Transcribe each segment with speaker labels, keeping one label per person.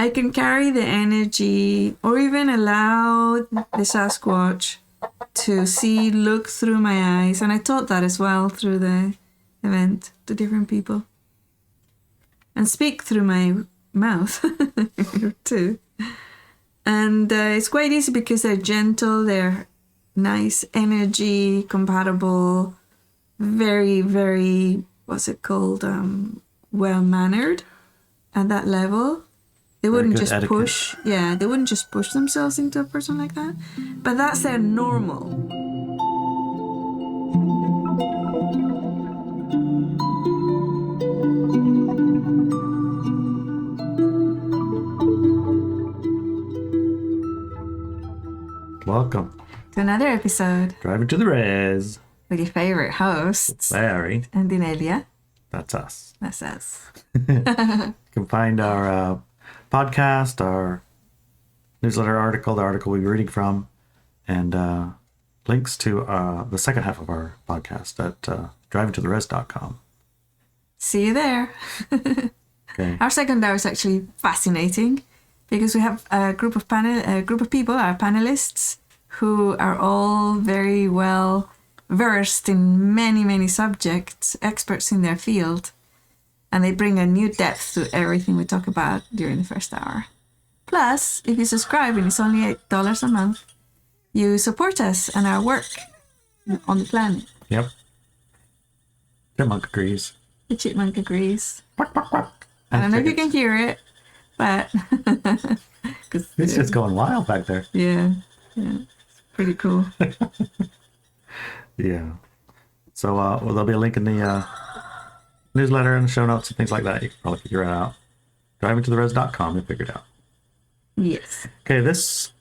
Speaker 1: I can carry the energy or even allow the Sasquatch to look through my eyes. And I taught that as well through the event to different people. And speak through my mouth too. And it's quite easy because they're gentle, they're nice energy, compatible, very, very, what's it called, well-mannered at that level. They wouldn't just etiquette. They wouldn't just push themselves into a person like that. But that's their normal.
Speaker 2: Welcome
Speaker 1: to another episode.
Speaker 2: Driving to the Res.
Speaker 1: With your favorite hosts.
Speaker 2: Larry.
Speaker 1: And Inelia.
Speaker 2: That's us.
Speaker 1: That's us.
Speaker 2: You can find our podcast, our newsletter article, the article we're reading from, and links to the second half of our podcast at drivingtotheres.com.
Speaker 1: See you there.
Speaker 2: Okay.
Speaker 1: Our second hour is actually fascinating because we have a group of people, our panelists, who are all very well versed in many, many subjects, experts in their field. And they bring a new depth to everything we talk about during the first hour. Plus, if you subscribe, and it's only $8 a month, you support us and our work on the planet.
Speaker 2: Yep. Chipmunk agrees.
Speaker 1: The chipmunk agrees.
Speaker 2: Quack, quack, quack.
Speaker 1: I don't know if you can hear it, but...
Speaker 2: it's just going wild back there.
Speaker 1: Yeah. It's pretty cool.
Speaker 2: Yeah. So there'll be a link in the... newsletter and show notes and things like that. You can probably figure it out. Drivingtotheres.com, you'll figure it out.
Speaker 1: Yes.
Speaker 2: Okay, this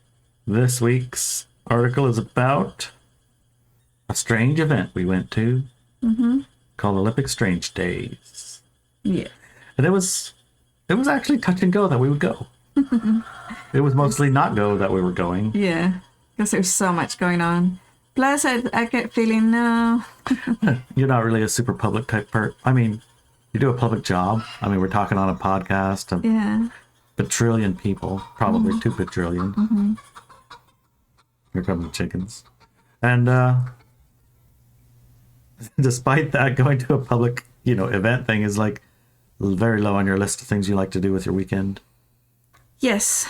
Speaker 2: week's article is about a strange event we went to called Olympic Strange Days.
Speaker 1: Yeah.
Speaker 2: And it was actually touch and go that we would go. It was mostly not go that we were going.
Speaker 1: Yeah, because there's so much going on. Plus, I get feeling, no.
Speaker 2: You're not really a super public type person. I mean, you do a public job. I mean, we're talking on a podcast of bajillion people, probably 2 bajillion. Mm-hmm. Here come the chickens. And despite that, going to a public, event thing is like very low on your list of things you like to do with your weekend.
Speaker 1: Yes.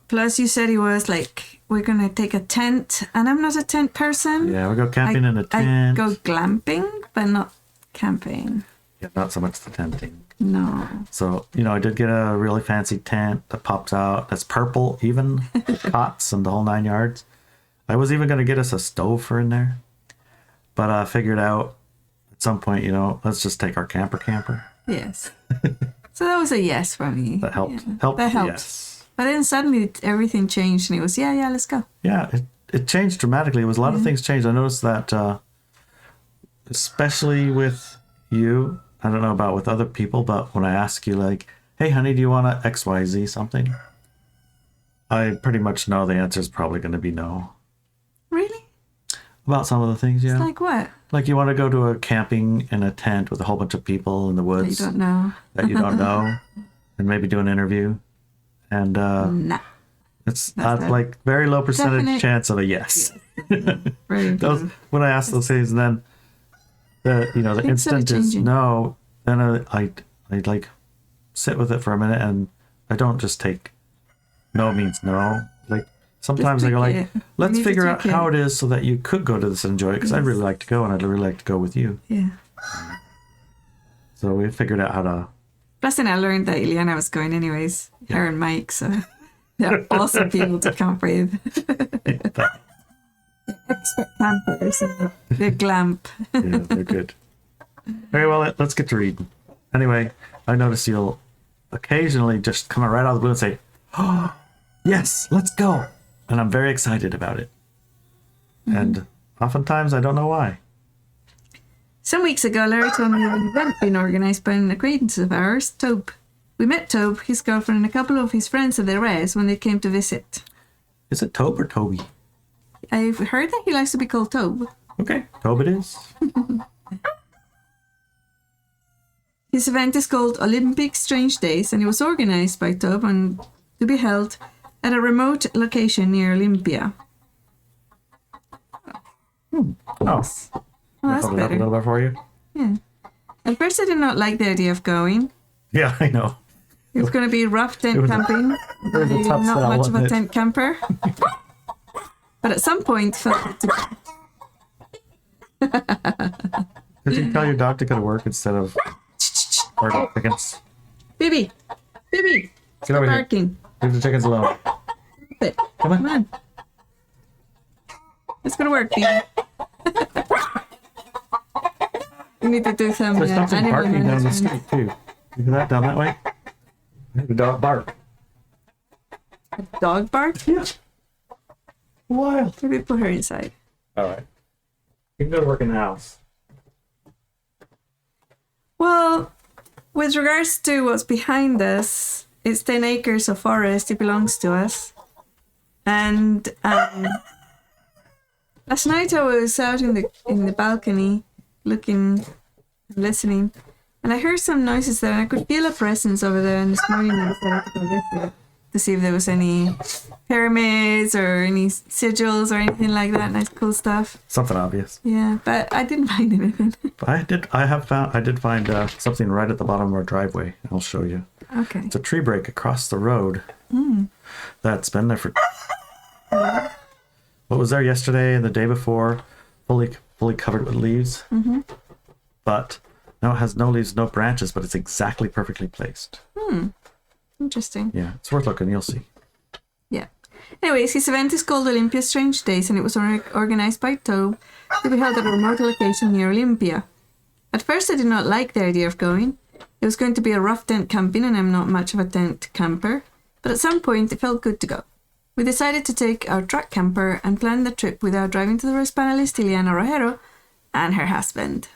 Speaker 1: Plus, you said it was like, we're going to take a tent, and I'm not a tent person.
Speaker 2: Yeah, we go camping in a tent.
Speaker 1: I go glamping, but not camping.
Speaker 2: Yeah, not so much the tenting.
Speaker 1: No.
Speaker 2: So, I did get a really fancy tent that pops out. That's purple, even. Cots and the whole 9 yards. I was even going to get us a stove for in there. But I figured out at some point, let's just take our camper.
Speaker 1: Yes. So that was a yes for me.
Speaker 2: That helped.
Speaker 1: Yeah. That helped.
Speaker 2: Yes.
Speaker 1: But then suddenly everything changed and it was, let's go.
Speaker 2: Yeah, it changed dramatically. It was a lot of things changed. I noticed that, especially with you, I don't know about with other people, but when I ask you like, hey, honey, do you want to XYZ something? I pretty much know the answer is probably going to be no.
Speaker 1: Really?
Speaker 2: About some of the things, yeah.
Speaker 1: It's like what?
Speaker 2: Like you want to go to a camping in a tent with a whole bunch of people in the woods.
Speaker 1: That you don't know.
Speaker 2: That you don't know. And maybe do an interview. And
Speaker 1: nah.
Speaker 2: It's like very low percentage chance of a yes. When I ask those things, and then the instant is no, then I'd like sit with it for a minute, and I don't just take no means no. Like sometimes I go like, let's figure out how it is so that you could go to this and enjoy it, because I'd really like to go, and I'd really like to go with you.
Speaker 1: Yeah.
Speaker 2: So we figured out how to.
Speaker 1: Plus, then I learned that Ileana was going anyways. Yeah. Her and Mike, so they're awesome people to camp with. Expert campers. They're glamp.
Speaker 2: Yeah, they're good. Very well, let's get to reading. Anyway, I notice you'll occasionally just come right out of the blue and say, oh, yes, let's go. And I'm very excited about it. Mm-hmm. And oftentimes I don't know why.
Speaker 1: Some weeks ago, Larry told me of an event being organised by an acquaintance of ours, Tobe. We met Tobe, his girlfriend, and a couple of his friends at the Res when they came to visit.
Speaker 2: Is it Tobe or Toby?
Speaker 1: I've heard that he likes to be called Tobe.
Speaker 2: Okay, Tobe it is.
Speaker 1: His event is called Olympic Strange Days, and it was organised by Tobe and to be held at a remote location near Olympia.
Speaker 2: Oh.
Speaker 1: Well, that's
Speaker 2: Hold it up
Speaker 1: better.
Speaker 2: a little bit for you.
Speaker 1: Yeah. At first, I did not like the idea of going.
Speaker 2: Yeah, I know.
Speaker 1: It was going to be rough tent camping.
Speaker 2: was a tough
Speaker 1: Not
Speaker 2: sell,
Speaker 1: much of a
Speaker 2: wasn't it?
Speaker 1: tent camper. But at some point, felt good to go.
Speaker 2: Did you tell your dog to go to work instead of barking chickens?
Speaker 1: Baby!
Speaker 2: Get
Speaker 1: Stop
Speaker 2: over here.
Speaker 1: barking.
Speaker 2: Leave the chickens alone. Come on.
Speaker 1: It's going to work, baby. We need to do some
Speaker 2: There's something
Speaker 1: animal
Speaker 2: barking down the
Speaker 1: management.
Speaker 2: street too. You hear that down that way? I heard the dog bark.
Speaker 1: A dog bark?
Speaker 2: Yeah. Wild.
Speaker 1: Maybe put her inside.
Speaker 2: All right. You can go to work in the house.
Speaker 1: Well, with regards to what's behind us, it's 10 acres of forest. It belongs to us. And last night I was out in the balcony looking and listening, and I heard some noises there, and I could feel a presence over there. And this morning I decided to go visit to see if there was any pyramids or any sigils or anything like that. Nice cool stuff.
Speaker 2: Something obvious.
Speaker 1: Yeah, but I didn't find anything.
Speaker 2: But I did find something right at the bottom of our driveway. I'll show you.
Speaker 1: Okay.
Speaker 2: It's a tree break across the road. That's been there for. What was there yesterday and the day before, fully covered with leaves. But now it has no leaves, no branches, but it's exactly perfectly placed.
Speaker 1: Interesting.
Speaker 2: Yeah, it's worth looking. You'll see.
Speaker 1: Yeah. Anyways, his event is called Olympia Strange Days, and it was organized by Tobe to be held at a remote location near Olympia. At first, I did not like the idea of going. It was going to be a rough tent camping, and I'm not much of a tent camper. But at some point, it felt good to go. We decided to take our truck camper and plan the trip without driving to the race panelist Ileana Rojero and her husband.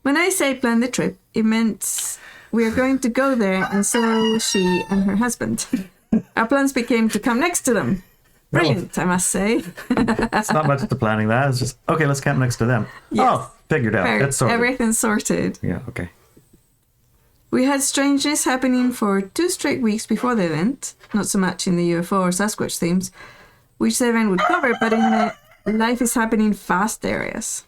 Speaker 1: When I say plan the trip, it meant we are going to go there, and so she and her husband. Our plans became to come next to them. Brilliant, I must say.
Speaker 2: It's not much to planning that. It's just, okay, let's camp next to them.
Speaker 1: Yes.
Speaker 2: Oh, figured out. It's sorted.
Speaker 1: Everything's sorted.
Speaker 2: Yeah, okay.
Speaker 1: We had strangeness happening for 2 straight weeks before the event, not so much in the UFO or Sasquatch themes, which the event would cover, but in the life is happening fast areas.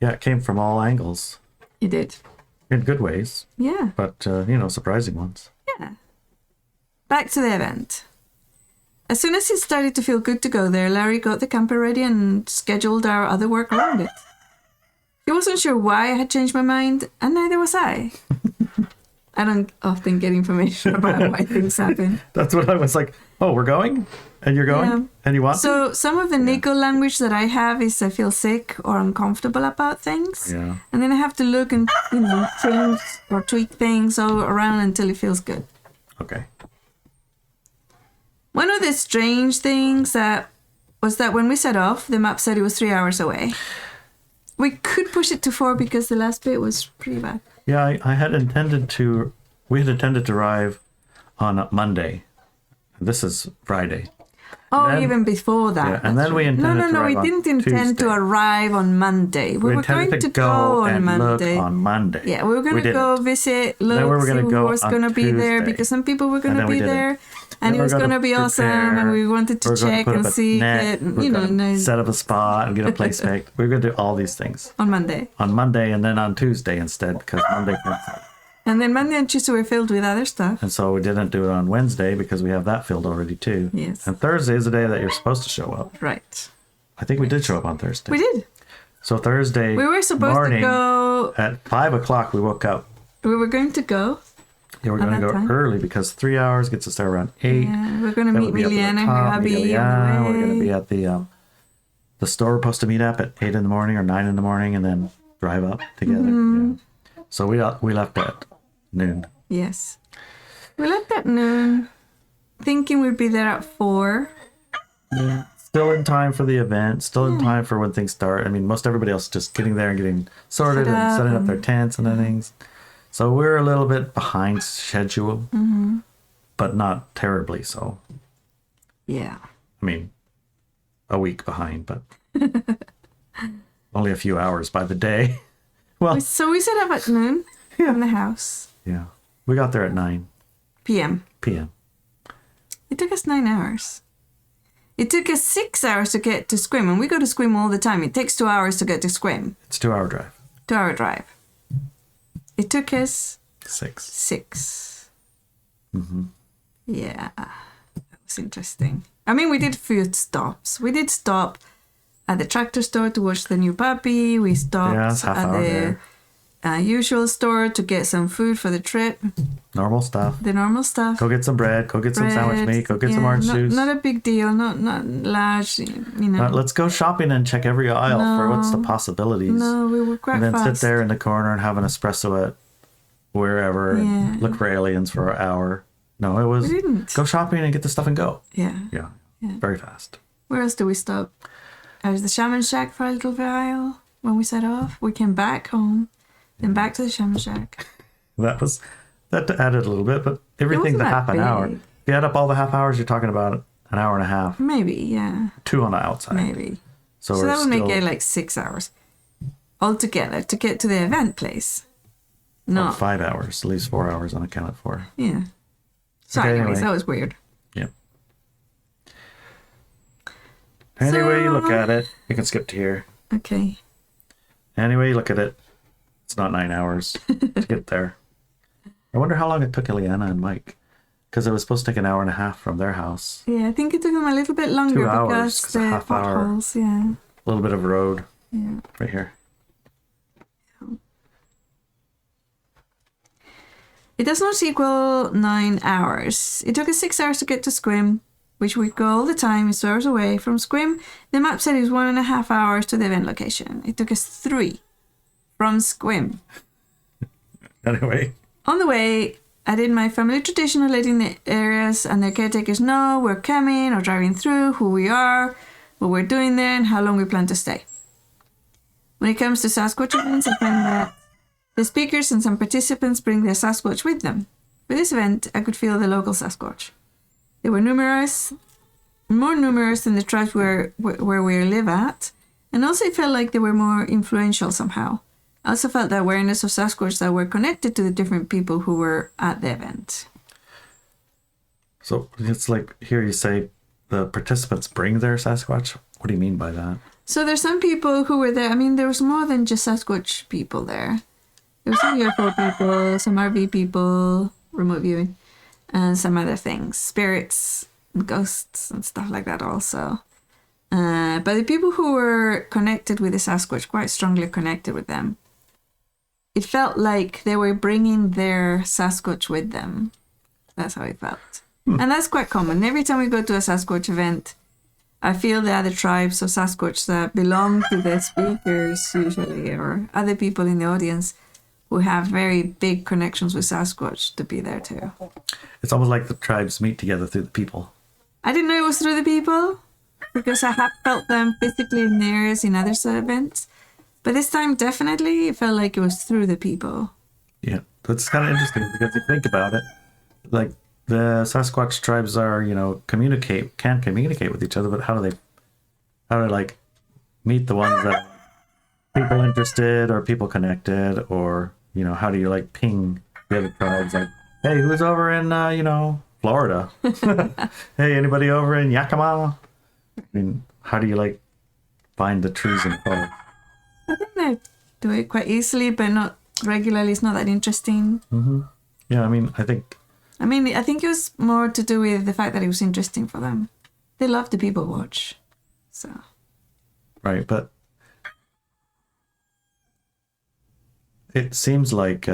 Speaker 2: Yeah, it came from all angles.
Speaker 1: It did.
Speaker 2: In good ways,
Speaker 1: Yeah.
Speaker 2: but, surprising ones.
Speaker 1: Yeah. Back to the event. As soon as it started to feel good to go there, Larry got the camper ready and scheduled our other work around it. He wasn't sure why I had changed my mind, and neither was I. I don't often get information about why things happen.
Speaker 2: That's what I was like, oh, we're going? And you're going?
Speaker 1: Yeah.
Speaker 2: And you want to?
Speaker 1: So some of the Nico language that I have is I feel sick or uncomfortable about things.
Speaker 2: Yeah.
Speaker 1: And then I have to look and, change or tweak things all around until it feels good.
Speaker 2: Okay.
Speaker 1: One of the strange things was that when we set off, the map said it was 3 hours away. We could push it to 4 because the last bit was pretty bad.
Speaker 2: Yeah, we had intended to arrive on Monday. This is Friday.
Speaker 1: Oh,
Speaker 2: then,
Speaker 1: even before that.
Speaker 2: Yeah, and then we intended to
Speaker 1: we
Speaker 2: arrive
Speaker 1: didn't
Speaker 2: on
Speaker 1: intend to
Speaker 2: Tuesday.
Speaker 1: arrive on Monday. We were
Speaker 2: intended
Speaker 1: going to go on
Speaker 2: and
Speaker 1: Monday.
Speaker 2: Look on Monday.
Speaker 1: Yeah, we were going to go visit, look,
Speaker 2: we were
Speaker 1: see
Speaker 2: gonna
Speaker 1: who
Speaker 2: go
Speaker 1: was
Speaker 2: on
Speaker 1: going to be there,
Speaker 2: Tuesday.
Speaker 1: because some people were going
Speaker 2: And
Speaker 1: to
Speaker 2: then we
Speaker 1: be
Speaker 2: didn't.
Speaker 1: there, and it was going to be awesome, and we wanted to check and see it,
Speaker 2: set up a spot and get a place picked. We were going to do all these things
Speaker 1: on Monday.
Speaker 2: on Monday and then on Tuesday instead, because Monday canceled.
Speaker 1: And then Monday and Tuesday were filled with other stuff.
Speaker 2: And so we didn't do it on Wednesday because we have that filled already too.
Speaker 1: Yes.
Speaker 2: And Thursday is the day that you're supposed to show up.
Speaker 1: Right.
Speaker 2: I think we did show up on Thursday.
Speaker 1: We did.
Speaker 2: So Thursday
Speaker 1: We were supposed
Speaker 2: morning,
Speaker 1: to go.
Speaker 2: at 5 o'clock we woke up.
Speaker 1: We were going to go.
Speaker 2: Yeah, we're going to
Speaker 1: that
Speaker 2: go
Speaker 1: time?
Speaker 2: early because 3 hours gets us there around 8.
Speaker 1: Yeah, we're going to
Speaker 2: Then
Speaker 1: meet
Speaker 2: we'll be up at the
Speaker 1: Miliana, her
Speaker 2: top,
Speaker 1: hubby,
Speaker 2: meet
Speaker 1: on
Speaker 2: Eliana.
Speaker 1: the way.
Speaker 2: We're going to be at the store we're supposed to meet up at 8 in the morning or 9 in the morning and then drive up together.
Speaker 1: Mm-hmm.
Speaker 2: Yeah. So we left at noon.
Speaker 1: Yes. We left at noon, thinking we'd be there at 4.
Speaker 2: Yeah. Still in time for the event, still in time for when things start. I mean, most everybody else is just getting there and getting sorted and setting up their tents and things. So we're a little bit behind schedule, but not terribly so.
Speaker 1: Yeah.
Speaker 2: I mean, a week behind, but only a few hours by the day. Well,
Speaker 1: So we set up at noon from the house.
Speaker 2: yeah. We got there at 9
Speaker 1: p.m.
Speaker 2: p.m.
Speaker 1: It took us 9 hours. It took us 6 hours to get to Squim, and we go to Squim all the time. It takes 2 hours to get to Squim.
Speaker 2: It's a 2-hour drive.
Speaker 1: 2-hour drive. It took us
Speaker 2: 6.
Speaker 1: Yeah, that was interesting. I mean, we did a few stops. We did stop at the tractor store to watch the new puppy. We stopped at the usual store to get some food for the trip.
Speaker 2: Normal stuff.
Speaker 1: The normal stuff.
Speaker 2: Go get some bread. Go get some sandwich meat. Go get some orange juice.
Speaker 1: Not a big deal. Not large.
Speaker 2: Let's go shopping and check every aisle for what's the possibilities.
Speaker 1: No, we were quite
Speaker 2: fast. And then
Speaker 1: fast.
Speaker 2: sit there in the corner and have an espresso at wherever and look for aliens for an hour. No, it was go shopping and get the stuff and go.
Speaker 1: Yeah.
Speaker 2: Very fast.
Speaker 1: Where else do we stop? I was the Shaman Shack for a little while when we set off. We came back home, then back to the Shaman Shack.
Speaker 2: That added a little bit, but everything the half an hour. If you add up all the half hours, you're talking about an hour and a half.
Speaker 1: Maybe, yeah.
Speaker 2: 2 on the outside.
Speaker 1: Maybe. So that would make it like 6 hours altogether to get to the event place. No.
Speaker 2: 5 hours, at least 4 hours unaccounted for.
Speaker 1: Yeah. So anyways, that was weird.
Speaker 2: Yeah. Anyway you look at it, you can skip to here.
Speaker 1: Okay.
Speaker 2: Anyway you look at it, it's not 9 hours to get there. I wonder how long it took Ileana and Mike. Because it was supposed to take an hour and a half from their house.
Speaker 1: Yeah, I think it took them a little bit longer
Speaker 2: 2 hours,
Speaker 1: because the potholes,
Speaker 2: a little bit of road.
Speaker 1: Yeah.
Speaker 2: Right here.
Speaker 1: It does not equal 9 hours. It took us 6 hours to get to Squim, which we go all the time. It's 2 hours away from Squim. The map said it was 1.5 hours to the event location. It took us 3 from Squim.
Speaker 2: Anyway.
Speaker 1: On the way, I did my family tradition of letting the areas and their caretakers know we're coming or driving through, who we are, what we're doing there, and how long we plan to stay. When it comes to Sasquatch events, I find that the speakers and some participants bring their Sasquatch with them. For this event, I could feel the local Sasquatch. They were more numerous than the tribes where we live at, and also it felt like they were more influential somehow. I also felt the awareness of Sasquatch that were connected to the different people who were at the event.
Speaker 2: So it's like here you say the participants bring their Sasquatch. What do you mean by that?
Speaker 1: So there's some people who were there. I mean, there was more than just Sasquatch people there. There were some UFO people, some RV people, remote viewing, and some other things, spirits and ghosts and stuff like that also. But the people who were connected with the Sasquatch, quite strongly connected with them, it felt like they were bringing their Sasquatch with them. That's how it felt. And that's quite common. Every time we go to a Sasquatch event, I feel the other tribes of Sasquatch that belong to the speakers usually, or other people in the audience who have very big connections with Sasquatch to be there too.
Speaker 2: It's almost like the tribes meet together through the people.
Speaker 1: I didn't know it was through the people because I have felt them physically in areas in other events. But this time, definitely, it felt like it was through the people.
Speaker 2: Yeah, that's kind of interesting because if you think about it, like the Sasquatch tribes are, can communicate with each other, but how do they like meet the ones that people interested or people connected, or how do you like ping the other tribes like, hey, who's over in Florida? Hey, anybody over in Yakima? I mean, how do you like find the trees and forest?
Speaker 1: I think they do it quite easily, but not regularly. It's not that interesting.
Speaker 2: Mm-hmm. Yeah, I
Speaker 1: think it was more to do with the fact that it was interesting for them. They love the people watch, so.
Speaker 2: Right, but it seems like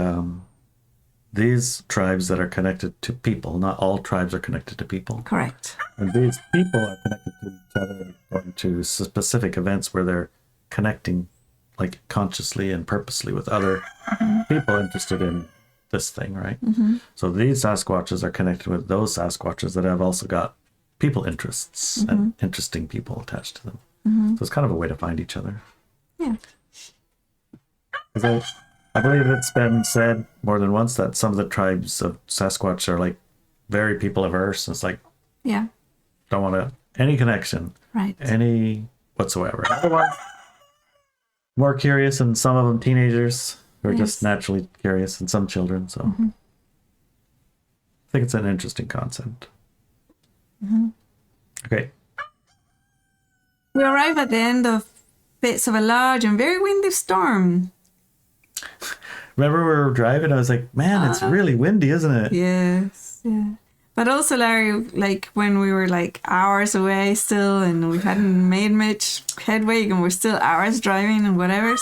Speaker 2: these tribes that are connected to people, not all tribes are connected to people.
Speaker 1: Correct.
Speaker 2: And these people are connected to each other going to specific events where they're connecting like consciously and purposely with other people interested in this thing, right? Mm-hmm. So these Sasquatches are connected with those Sasquatches that have also got people interests and interesting people attached to them. Mm-hmm. So it's kind of a way to find each other.
Speaker 1: Yeah.
Speaker 2: Because I believe it's been said more than once that some of the tribes of Sasquatch are like very people averse. It's like,
Speaker 1: yeah,
Speaker 2: don't want any connection,
Speaker 1: right?
Speaker 2: Any whatsoever. Otherwise, more curious, and some of them teenagers who are just naturally curious, and some children. So I think it's an interesting concept.
Speaker 1: Mm-hmm.
Speaker 2: Okay.
Speaker 1: We arrive at the end of bits of a large and very windy storm.
Speaker 2: Remember we were driving? I was like, man, it's really windy, isn't it?
Speaker 1: Yes, yeah. But also, Larry, like when we were like hours away still and we hadn't made much headway and we're still hours driving and whatever,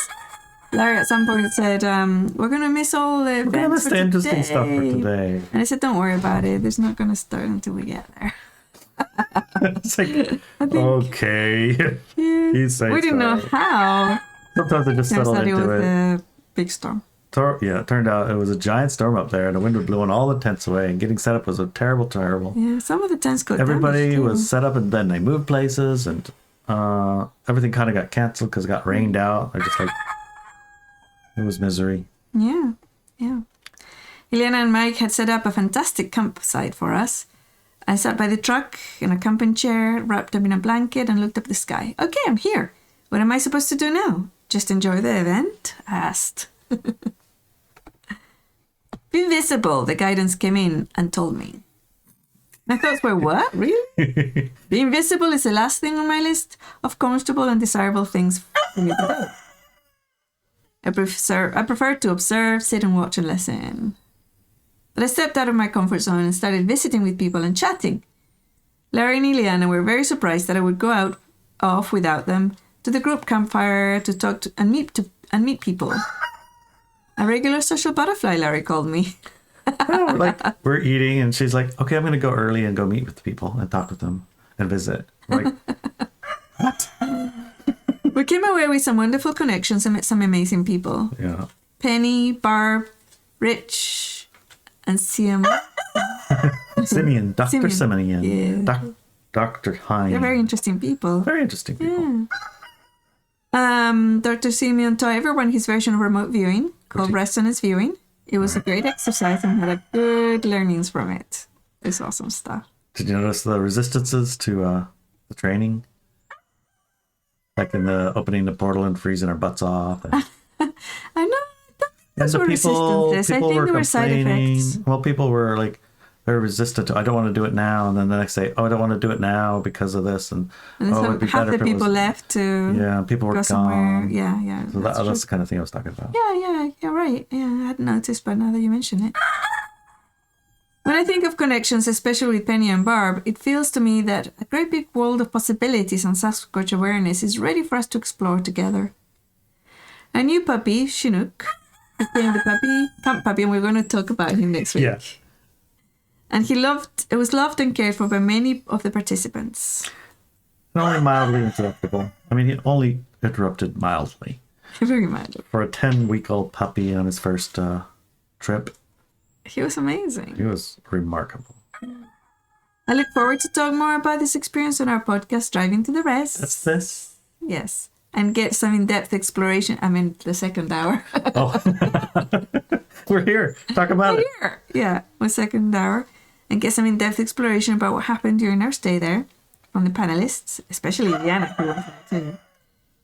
Speaker 1: Larry at some point said, we're going to miss all the events.
Speaker 2: We're going to miss the interesting stuff for today.
Speaker 1: And I said, don't worry about it. It's not going to start until we get there.
Speaker 2: It's like, okay.
Speaker 1: Yeah, we didn't know how.
Speaker 2: Sometimes I just settled into it.
Speaker 1: A big storm.
Speaker 2: It turned out it was a giant storm up there, and the wind was blowing all the tents away, and getting set up was a terrible.
Speaker 1: Yeah, some of the tents got
Speaker 2: Everybody was set up, and then they moved places, and everything kind of got canceled because it got rained out. I just like, it was misery.
Speaker 1: Yeah, yeah. Elena and Mike had set up a fantastic campsite for us. I sat by the truck in a camping chair, wrapped up in a blanket, and looked up the sky. Okay, I'm here. What am I supposed to do now? Just enjoy the event? I asked. Be visible, the guidance came in and told me. My thoughts were, what? Really? Being visible is the last thing on my list of comfortable and desirable things for me to do. I prefer to observe, sit and watch and listen. But I stepped out of my comfort zone and started visiting with people and chatting. Larry and Ileana were very surprised that I would go off without them to the group campfire to talk to, and meet people. A regular social butterfly, Larry called me.
Speaker 2: Like, we're eating, and she's like, okay, I'm going to go early and go meet with the people and talk with them and visit. I'm like, what?
Speaker 1: We came away with some wonderful connections and met some amazing people.
Speaker 2: Yeah.
Speaker 1: Penny, Barb, Rich, and Simeon.
Speaker 2: Simeon, Dr. Simeon.
Speaker 1: Yeah.
Speaker 2: Dr. Hine.
Speaker 1: They're very interesting people.
Speaker 2: Very interesting people.
Speaker 1: Yeah. Dr. Simeon taught everyone his version of remote viewing called resonance viewing. It was a great exercise and had a good learnings from it. It's awesome stuff.
Speaker 2: Did you notice the resistances to the training? Like in the opening the portal and freezing our butts off. And...
Speaker 1: I know. Those were resistances. I think they were side effects.
Speaker 2: Well, people were like very resistant to, I don't want to do it now. And then the next day, oh, I don't want to do it now because of this. And
Speaker 1: so
Speaker 2: it'd be
Speaker 1: half
Speaker 2: better
Speaker 1: the people left to
Speaker 2: people were
Speaker 1: go
Speaker 2: gone.
Speaker 1: Somewhere. Yeah.
Speaker 2: So that's the kind of thing I was talking about.
Speaker 1: Yeah, you're right. Yeah, I hadn't noticed, but now that you mention it. When I think of connections, especially with Penny and Barb, it feels to me that a great big world of possibilities and Sasquatch awareness is ready for us to explore together. A new puppy, Chinook, became the camp puppy, and we're going to talk about him next week.
Speaker 2: Yeah.
Speaker 1: And it was loved and cared for by many of the participants.
Speaker 2: Only mildly interruptible. I mean, he only interrupted mildly.
Speaker 1: Very mildly.
Speaker 2: For a 10-week-old puppy on his first trip.
Speaker 1: He was amazing.
Speaker 2: He was remarkable.
Speaker 1: I look forward to talk more about this experience on our podcast, Driving to the Rest.
Speaker 2: That's this?
Speaker 1: Yes. And get some in-depth exploration. I mean, the second hour.
Speaker 2: Oh. We're here. Talk about it.
Speaker 1: Here. Yeah, the second hour. And get some in-depth exploration about what happened during our stay there from the panelists, especially Diana, who was there too.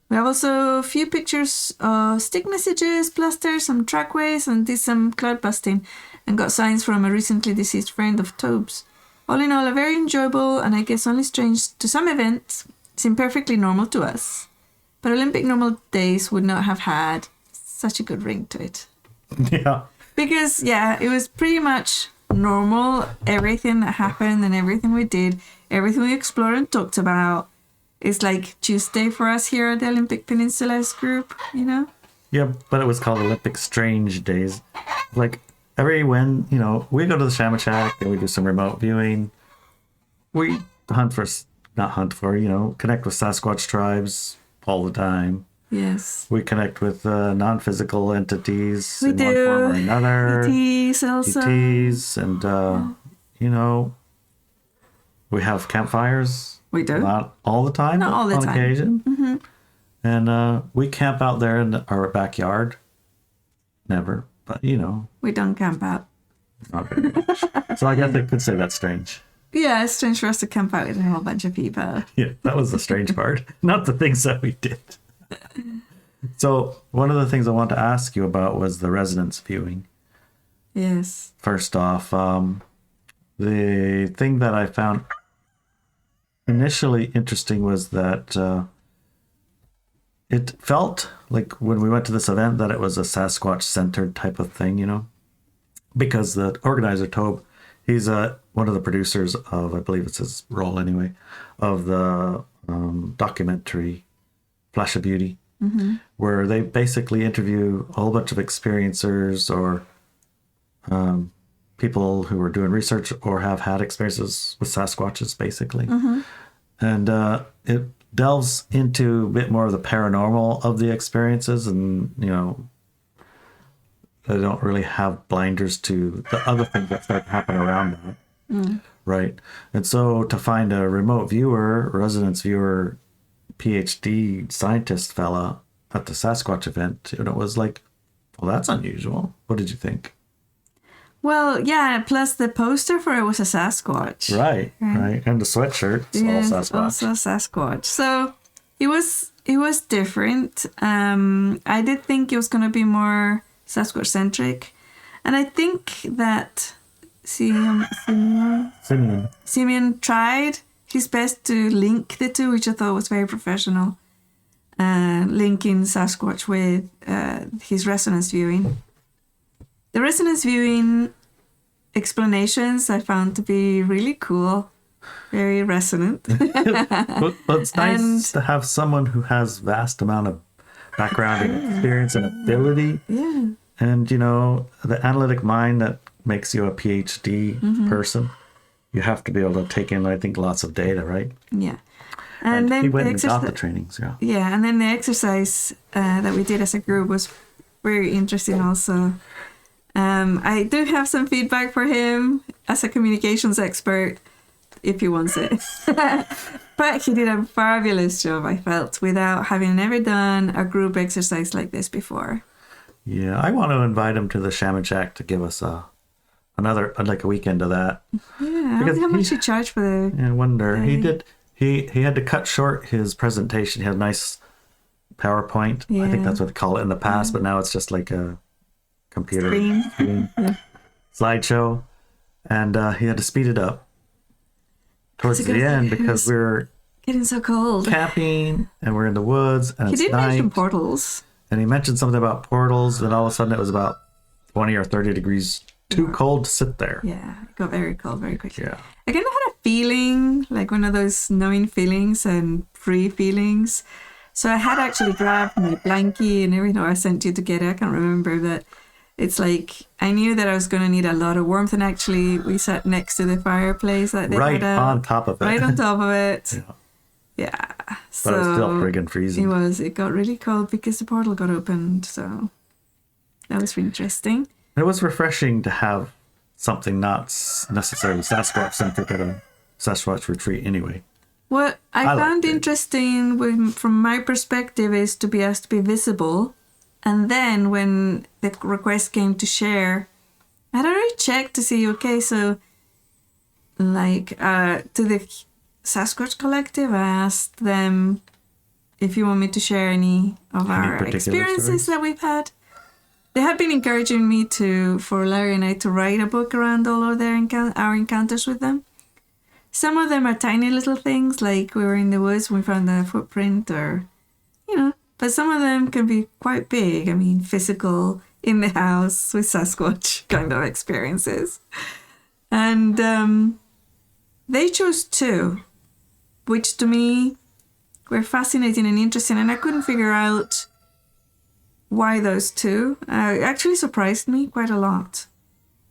Speaker 1: We have also a few pictures of stick messages, plasters, some trackways, and did some cloud busting, and got signs from a recently deceased friend of Tobe's. All in all, a very enjoyable and I guess only strange to some events, seem perfectly normal to us. But Olympic normal days would not have had such a good ring to it.
Speaker 2: Yeah.
Speaker 1: Because, it was pretty much normal, everything that happened and everything we did, everything we explored and talked about. It's like Tuesday for us here at the Olympic Peninsula's group, you know?
Speaker 2: Yeah, but it was called Olympic Strange Days. Like, we go to the Shamachak and we do some remote viewing. We connect with Sasquatch tribes all the time.
Speaker 1: Yes.
Speaker 2: We connect with non-physical entities
Speaker 1: in
Speaker 2: one form or another.
Speaker 1: ETs also.
Speaker 2: ETs, and, we have campfires.
Speaker 1: We do.
Speaker 2: Not all the time,
Speaker 1: not all the time.
Speaker 2: On occasion.
Speaker 1: Mm-hmm.
Speaker 2: And we camp out there in our backyard. Never, but
Speaker 1: we don't camp out.
Speaker 2: Not very much. So I guess I could say that's strange.
Speaker 1: Yeah, it's strange for us to camp out with a whole bunch of people.
Speaker 2: Yeah, that was the strange part. Not the things that we did. So one of the things I want to ask you about was the resonance viewing.
Speaker 1: Yes.
Speaker 2: First off, the thing that I found initially interesting was that it felt like when we went to this event that it was a Sasquatch-centered type of thing, you know, because the organizer, Tobe, he's one of the producers of, I believe it's his role anyway, of the documentary Flash of Beauty, where they basically interview a whole bunch of experiencers or people who are doing research or have had experiences with Sasquatches, basically. And it delves into a bit more of the paranormal of the experiences, and, you know, they don't really have blinders to the other things that start to happen around that. Right. And so to find a remote viewer, residence viewer, PhD scientist fella at the Sasquatch event, you know, it was like, well, that's unusual. What did you think?
Speaker 1: Well, yeah, plus the poster for it was a Sasquatch.
Speaker 2: Right. And the sweatshirt, it's all Sasquatch.
Speaker 1: Also Sasquatch. So it was different. I did think it was going to be more Sasquatch-centric. And I think that Simeon tried his best to link the two, which I thought was very professional. Linking Sasquatch with his resonance viewing. The resonance viewing explanations I found to be really cool, very resonant.
Speaker 2: But it's nice to have someone who has vast amount of background and experience and ability.
Speaker 1: Yeah.
Speaker 2: And, you know, the analytic mind that makes you a PhD person, you have to be able to take in, I think, lots of data, right?
Speaker 1: Yeah.
Speaker 2: And then he went and got the trainings, yeah.
Speaker 1: Yeah, and then the exercise that we did as a group was very interesting also. I do have some feedback for him as a communications expert, if he wants it. But he did a fabulous job, I felt, without having ever done a group exercise like this before.
Speaker 2: Yeah, I want to invite him to the Shaman Shack to give us another, like a weekend of that.
Speaker 1: Yeah, I wonder how much he charged for the...
Speaker 2: I wonder. He had to cut short his presentation. He had a nice PowerPoint. Yeah. I think that's what they call it in the past, but now it's just like a computer screen. Slideshow. And he had to speed it up towards the end because we're
Speaker 1: getting so cold,
Speaker 2: camping, and we're in the woods, and it's night. He did mention
Speaker 1: portals.
Speaker 2: And he mentioned something about portals, and all of a sudden it was about 20 or 30 degrees too cold to sit there.
Speaker 1: Yeah, it got very cold very quickly.
Speaker 2: Yeah.
Speaker 1: I kind of had a feeling, like one of those knowing feelings and free feelings. So I had actually grabbed my blankie and everything I sent you to get it. I can't remember, but it's like I knew that I was going to need a lot of warmth, and actually we sat next to the fireplace that they
Speaker 2: right
Speaker 1: had
Speaker 2: on top of it.
Speaker 1: Right on top of it.
Speaker 2: Yeah.
Speaker 1: Yeah.
Speaker 2: But it was still friggin' freezing.
Speaker 1: It got really cold because the portal got opened, so that was really interesting.
Speaker 2: It was refreshing to have something not necessarily Sasquatch-centric at a Sasquatch retreat anyway.
Speaker 1: What I found interesting from my perspective is to be asked to be visible. And then when the request came to share, I had already checked to see, okay, so like to the Sasquatch Collective, I asked them if you want me to share any of our experiences stories that we've had. They have been encouraging me for Larry and I to write a book around all of our encounters with them. Some of them are tiny little things, like we were in the woods, we found a footprint, or, you know, but some of them can be quite big. I mean, physical, in the house with Sasquatch kind of experiences. And they chose 2, which to me were fascinating and interesting, and I couldn't figure out why those 2. It actually surprised me quite a lot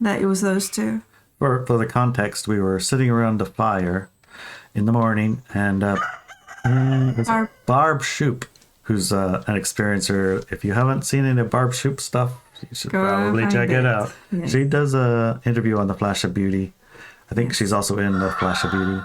Speaker 1: that it was those 2.
Speaker 2: For the context, we were sitting around the fire in the morning, and Barb Shoop, who's an experiencer. If you haven't seen any of Barb Shoop stuff, you should probably check it out. Yes. She does an interview on the Flash of Beauty. I think she's also in the Flash of Beauty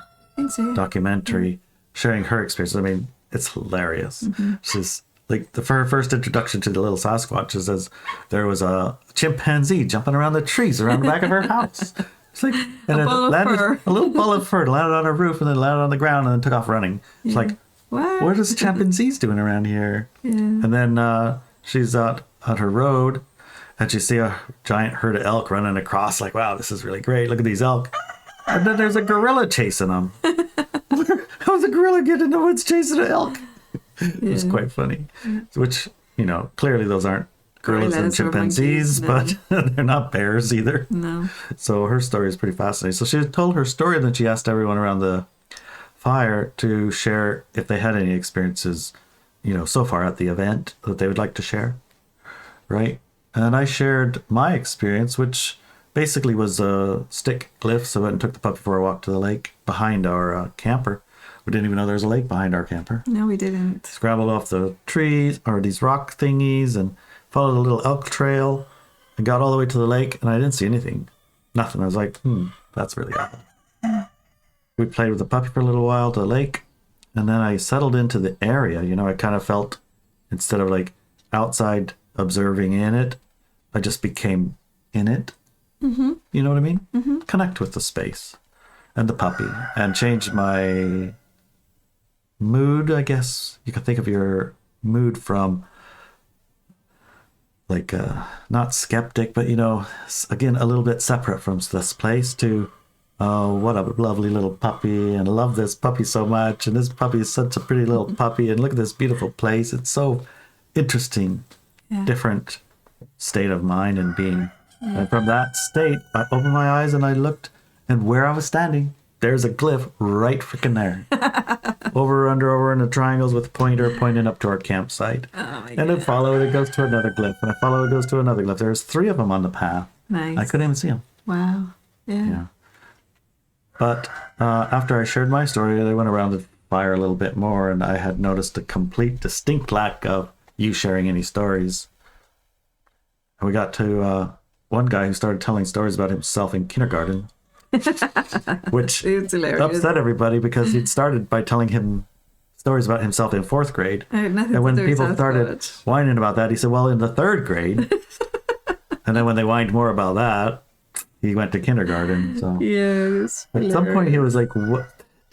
Speaker 2: documentary, sharing her experience. I mean, it's hilarious. She's like, her first introduction to the little Sasquatch is as there was a chimpanzee jumping around the trees around the back of her house. It's like, and a little ball of fur landed on her roof and then landed on the ground and then took off running. It's like, what are chimpanzees doing around here? Yeah. And then she's out on her road, and you see a giant herd of elk running across, like, wow, this is really great. Look at these elk. And then there's a gorilla chasing them. comes a gorilla get in the woods chasing an elk. It was quite funny. Which, clearly those aren't gorillas and chimpanzees, but they're not bears either.
Speaker 1: No.
Speaker 2: So her story is pretty fascinating. So she told her story, and then she asked everyone around the fire to share if they had any experiences, so far at the event that they would like to share. Right? And I shared my experience, which basically was a stick glyph. So I went and took the puppy for a walk to the lake behind our camper. We didn't even know there was a lake behind our camper.
Speaker 1: No, we didn't.
Speaker 2: Scrambled off the trees or these rock thingies and followed a little elk trail and got all the way to the lake, and I didn't see anything. Nothing. I was like, that's really odd. We played with the puppy for a little while to the lake, and then I settled into the area. I kind of felt, instead of like outside observing in it, I just became in it. Mm-hmm. You know what I mean? Mm-hmm. Connect with the space and the puppy and change my mood, I guess. You can think of your mood from like not skeptic, but again, a little bit separate from this place to, oh, what a lovely little puppy, and I love this puppy so much, and this puppy is such a pretty little puppy, and look at this beautiful place. It's so interesting. Different state of mind and being. And from that state, I opened my eyes and I looked, and where I was standing, there's a glyph right freaking there. Over in the triangles with a pointer pointing up to our campsite. And then follow it goes to another glyph. And I follow it goes to another glyph. There's 3 of them on the path.
Speaker 1: Nice.
Speaker 2: I couldn't even see them.
Speaker 1: Wow. Yeah.
Speaker 2: But after I shared my story, I went around the fire a little bit more, and I had noticed a complete, distinct lack of you sharing any stories. And we got to one guy who started telling stories about himself in kindergarten. Which upset everybody, because he'd started by telling him stories about himself in 4th grade. And when people started whining about that, he said, well, in the 3rd grade. And then when they whined more about that, he went to kindergarten. So
Speaker 1: yes,
Speaker 2: at some point he was like,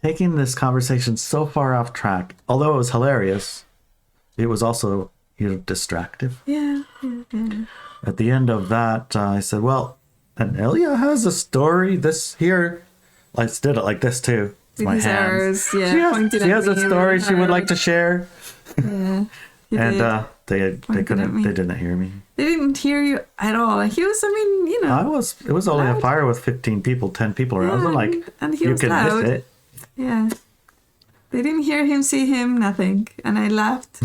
Speaker 2: taking this conversation so far off track. Although it was hilarious, it was also distractive.
Speaker 1: Yeah.
Speaker 2: At the end of that, I said, well, Inelia has a story. This here, I did it like this too. It's my hands.
Speaker 1: She
Speaker 2: has a story she would like to share.
Speaker 1: Yeah,
Speaker 2: and they didn't hear me.
Speaker 1: They didn't hear you at all. He was,
Speaker 2: it was only a fire with 15 people, 10 people around. Yeah, it wasn't like you can miss it.
Speaker 1: Yeah, they didn't hear him, see him, nothing, and I laughed.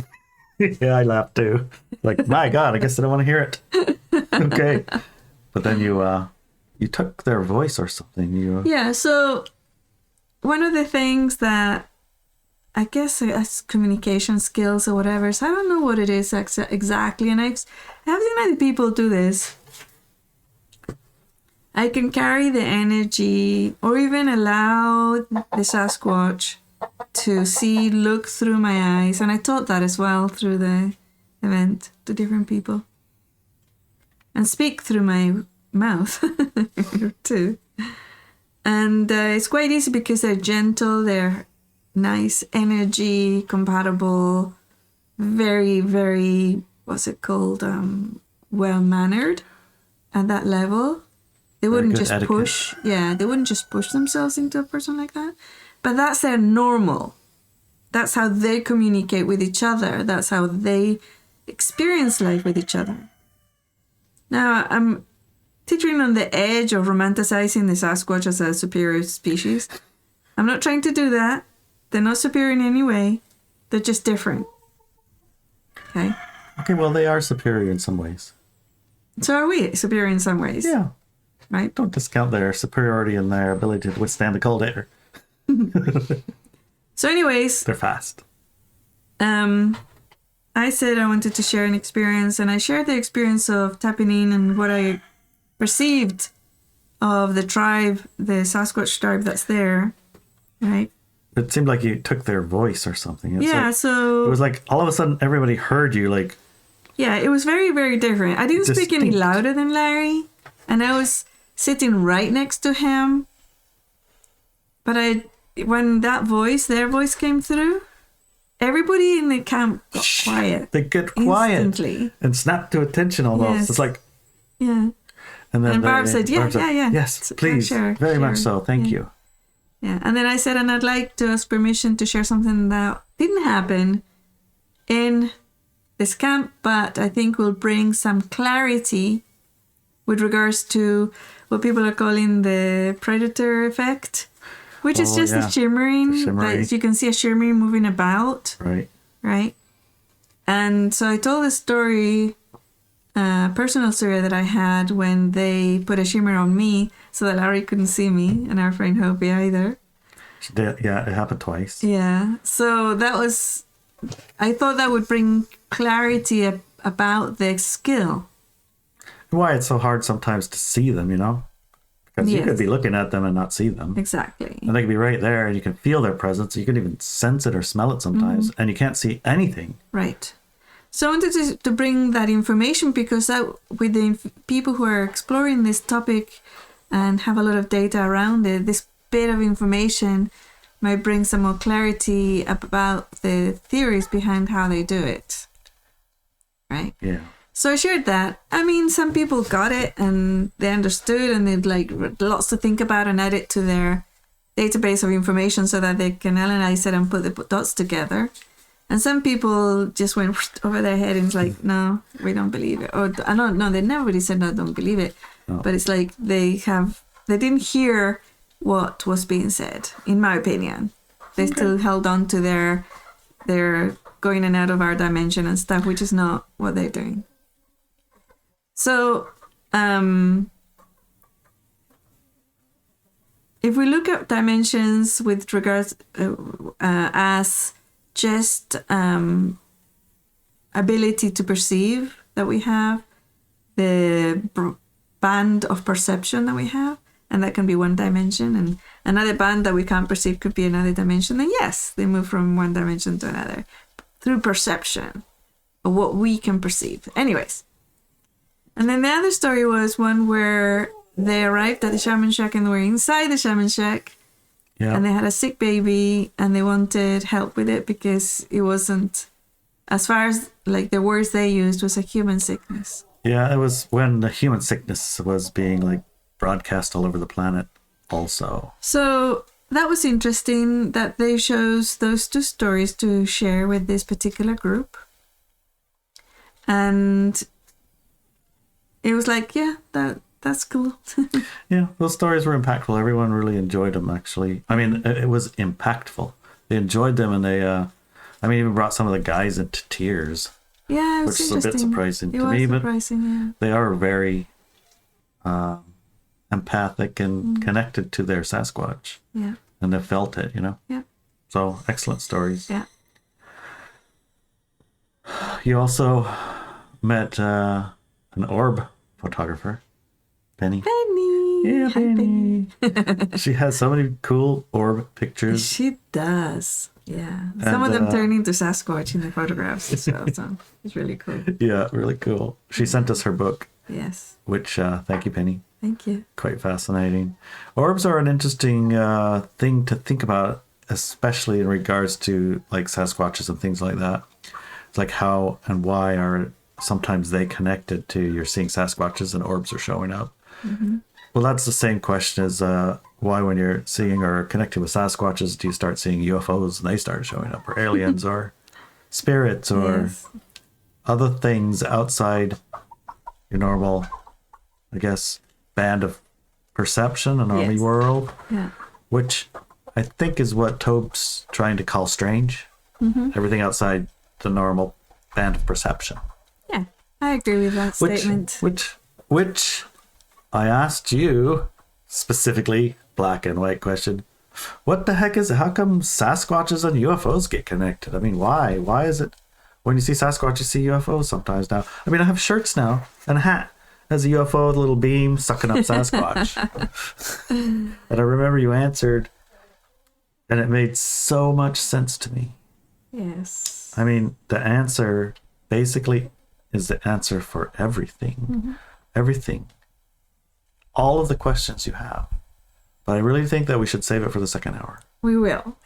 Speaker 2: Yeah, I laughed too. Like, my God, I guess I don't want to hear it. Okay. But then you took their voice or something.
Speaker 1: Yeah, so one of the things that I guess as communication skills or whatever, so I don't know what it is exactly, and I've seen other people do this. I can carry the energy or even allow the Sasquatch to look through my eyes, and I taught that as well through the event to different people. And speak through my mouth too. And it's quite easy because they're gentle, they're nice energy, compatible, very, very, well-mannered at that level. They wouldn't just etiquette. They wouldn't just push themselves into a person like that. But that's their normal. That's how they communicate with each other. That's how they experience life with each other. Now, I'm teetering on the edge of romanticizing the Sasquatch as a superior species. I'm not trying to do that. They're not superior in any way. They're just different. Okay?
Speaker 2: Okay, well, they are superior in some ways.
Speaker 1: So are we superior in some ways.
Speaker 2: Yeah.
Speaker 1: Right?
Speaker 2: Don't discount their superiority and their ability to withstand the cold air.
Speaker 1: So anyways.
Speaker 2: They're fast.
Speaker 1: I said I wanted to share an experience, and I shared the experience of tapping in and what I perceived of the tribe, the Sasquatch tribe that's there, right?
Speaker 2: It seemed like you took their voice or something.
Speaker 1: So...
Speaker 2: It was like all of a sudden everybody heard you, like...
Speaker 1: Yeah, it was very, very different. I didn't speak any louder than Larry, and I was sitting right next to him. But when their voice came through, everybody in the camp got quiet.
Speaker 2: They get quiet instantly and snap to attention almost. Yes. It's like,
Speaker 1: yeah.
Speaker 2: And then
Speaker 1: Barb said, yeah.
Speaker 2: Yes, please, very much so. Thank you.
Speaker 1: Yeah. And then I said, and I'd like to ask permission to share something that didn't happen in this camp, but I think will bring some clarity with regards to what people are calling the predator effect, which is just the shimmering. That you can see a shimmering moving about.
Speaker 2: Right.
Speaker 1: Right. And so I told a story, personal story that I had when they put a shimmer on me so that Larry couldn't see me and our friend Hopi either.
Speaker 2: Yeah, it happened twice.
Speaker 1: Yeah. So that was, I thought that would bring clarity about the skill.
Speaker 2: Why it's so hard sometimes to see them, you know? Because you could be looking at them and not see them.
Speaker 1: Exactly.
Speaker 2: And they could be right there and you can feel their presence. You can even sense it or smell it sometimes. And you can't see anything.
Speaker 1: Right. So I wanted to bring that information because with the people who are exploring this topic and have a lot of data around it, this bit of information might bring some more clarity about the theories behind how they do it. Right?
Speaker 2: Yeah.
Speaker 1: So I shared that. I mean, some people got it and they understood and they'd like lots to think about and add it to their database of information so that they can analyze it and put the dots together. And some people just went over their head and it's like, no, we don't believe it. Or I don't know, they never really said, no, don't believe it. No. But it's like they didn't hear what was being said, in my opinion. They still held on to their going in and out of our dimension and stuff, which is not what they're doing. So, if we look at dimensions with regards as just ability to perceive that we have, the band of perception that we have, and that can be one dimension, and another band that we can't perceive could be another dimension, then yes, they move from one dimension to another through perception of what we can perceive. Anyways. And then the other story was one where they arrived at the shaman shack and they were inside the shaman shack. Yeah. And they had a sick baby and they wanted help with it because it wasn't, as far as like the words they used, was a human sickness.
Speaker 2: Yeah, it was when the human sickness was being like broadcast all over the planet also. So
Speaker 1: that was interesting that they chose those two stories to share with this particular group. And it was like, yeah, that's cool.
Speaker 2: Yeah, those stories were impactful. Everyone really enjoyed them, actually. I mean, it was impactful. They enjoyed them, and they, even brought some of the guys into tears.
Speaker 1: Yeah, it was
Speaker 2: which is a bit surprising to me.
Speaker 1: But
Speaker 2: they are very empathic and connected to their Sasquatch.
Speaker 1: Yeah.
Speaker 2: And they felt it, you know?
Speaker 1: Yeah.
Speaker 2: So, excellent stories.
Speaker 1: Yeah.
Speaker 2: You also met an orb photographer, Penny. Yeah, Penny. She has so many cool orb pictures.
Speaker 1: She does. Yeah. Some of them turn into Sasquatch in the photographs as well. So it's really cool.
Speaker 2: Yeah, really cool. She sent us her book.
Speaker 1: Yes.
Speaker 2: Which, thank you, Penny.
Speaker 1: Thank you.
Speaker 2: Quite fascinating. Orbs are an interesting thing to think about, especially in regards to like Sasquatches and things like that. It's like how and why are sometimes they connected to you're seeing Sasquatches and orbs are showing up. Mm-hmm. Well, that's the same question as why when you're seeing or connecting with Sasquatches do you start seeing UFOs and they start showing up, or aliens or spirits or other things outside your normal, I guess, band of perception and normal world, which I think is what Tobe's trying to call strange. Mm-hmm. Everything outside the normal band of perception.
Speaker 1: Yeah, I agree with that statement.
Speaker 2: Which I asked you specifically, black and white question. What the heck is it? How come Sasquatches and UFOs get connected? I mean, why? Why is it when you see Sasquatch, you see UFOs sometimes now? I mean, I have shirts now and a hat. As a UFO with a little beam sucking up Sasquatch. And I remember you answered, and it made so much sense to me.
Speaker 1: Yes.
Speaker 2: I mean, the answer basically is the answer for everything. Mm-hmm. Everything. All of the questions you have. But I really think that we should save it for the second hour.
Speaker 1: We will.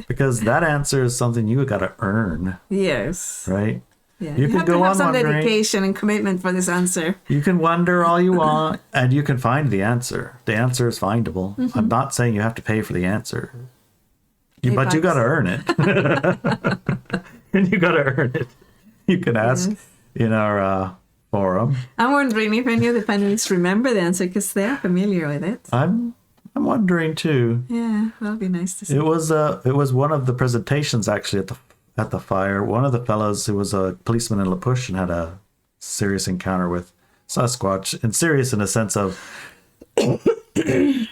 Speaker 2: Because that answer is something you got to earn.
Speaker 1: Yes.
Speaker 2: Right?
Speaker 1: Yeah,
Speaker 2: you can go on
Speaker 1: some
Speaker 2: wondering.
Speaker 1: dedication and commitment for this answer.
Speaker 2: You can wonder all you want, and you can find the answer. The answer is findable. I'm not saying you have to pay for the answer, but you got to earn it. And you got to earn it. You can ask in our forum.
Speaker 1: I'm wondering if any of the panelists remember the answer because they are familiar with it.
Speaker 2: I'm wondering too.
Speaker 1: Yeah, that'll be nice to see.
Speaker 2: It was one of the presentations actually at the fire. One of the fellows who was a policeman in La Push and had a serious encounter with Sasquatch, and serious in a sense of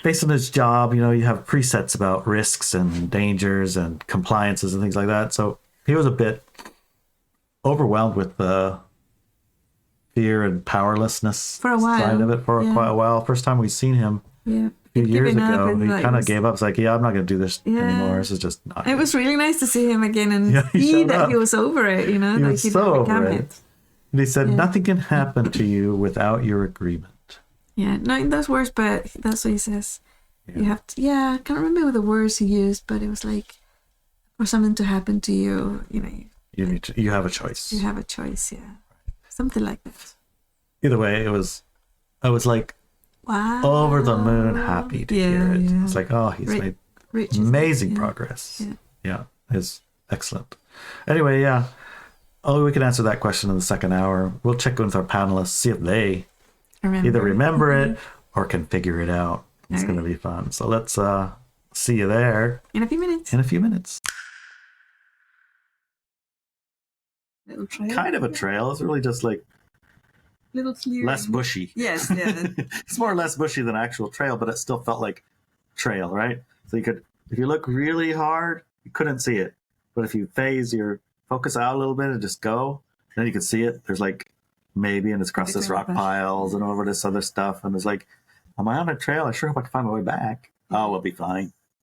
Speaker 2: based on his job, you have presets about risks and dangers and compliances and things like that. So he was a bit overwhelmed with the fear and powerlessness
Speaker 1: for a while.
Speaker 2: Side of it for quite a while. First time we've seen him a few years ago, he kind of gave up. It's like, I'm not going to do this anymore. This is just not good.
Speaker 1: It was really nice to see him again and see that he was over it,
Speaker 2: He was so over it. And he said, nothing can happen to you without your agreement.
Speaker 1: Yeah, no, those words, but that's what he says. You have to, I can't remember the words he used, but it was like, for something to happen to you,
Speaker 2: you have a choice.
Speaker 1: You have a choice, something like that.
Speaker 2: Either way, I was like, wow, over the moon happy to hear it. It's like, he's made amazing progress. Yeah, it's excellent. Anyway, we can answer that question in the second hour. We'll check in with our panelists, see if they either remember it or can figure it out. It's going to be fun. So let's see you there
Speaker 1: in a few minutes. Little trail.
Speaker 2: Kind of a trail. It's really just like
Speaker 1: little clearing.
Speaker 2: Less bushy.
Speaker 1: Yes, yeah.
Speaker 2: It's more or less bushy than actual trail, but it still felt like trail, right? So if you look really hard, you couldn't see it. But if you phase your focus out a little bit and just go, then you can see it. There's like maybe, and it's across this rock piles and over this other stuff. And it's like, am I on a trail? I sure hope I can find my way back. Oh, we'll be fine.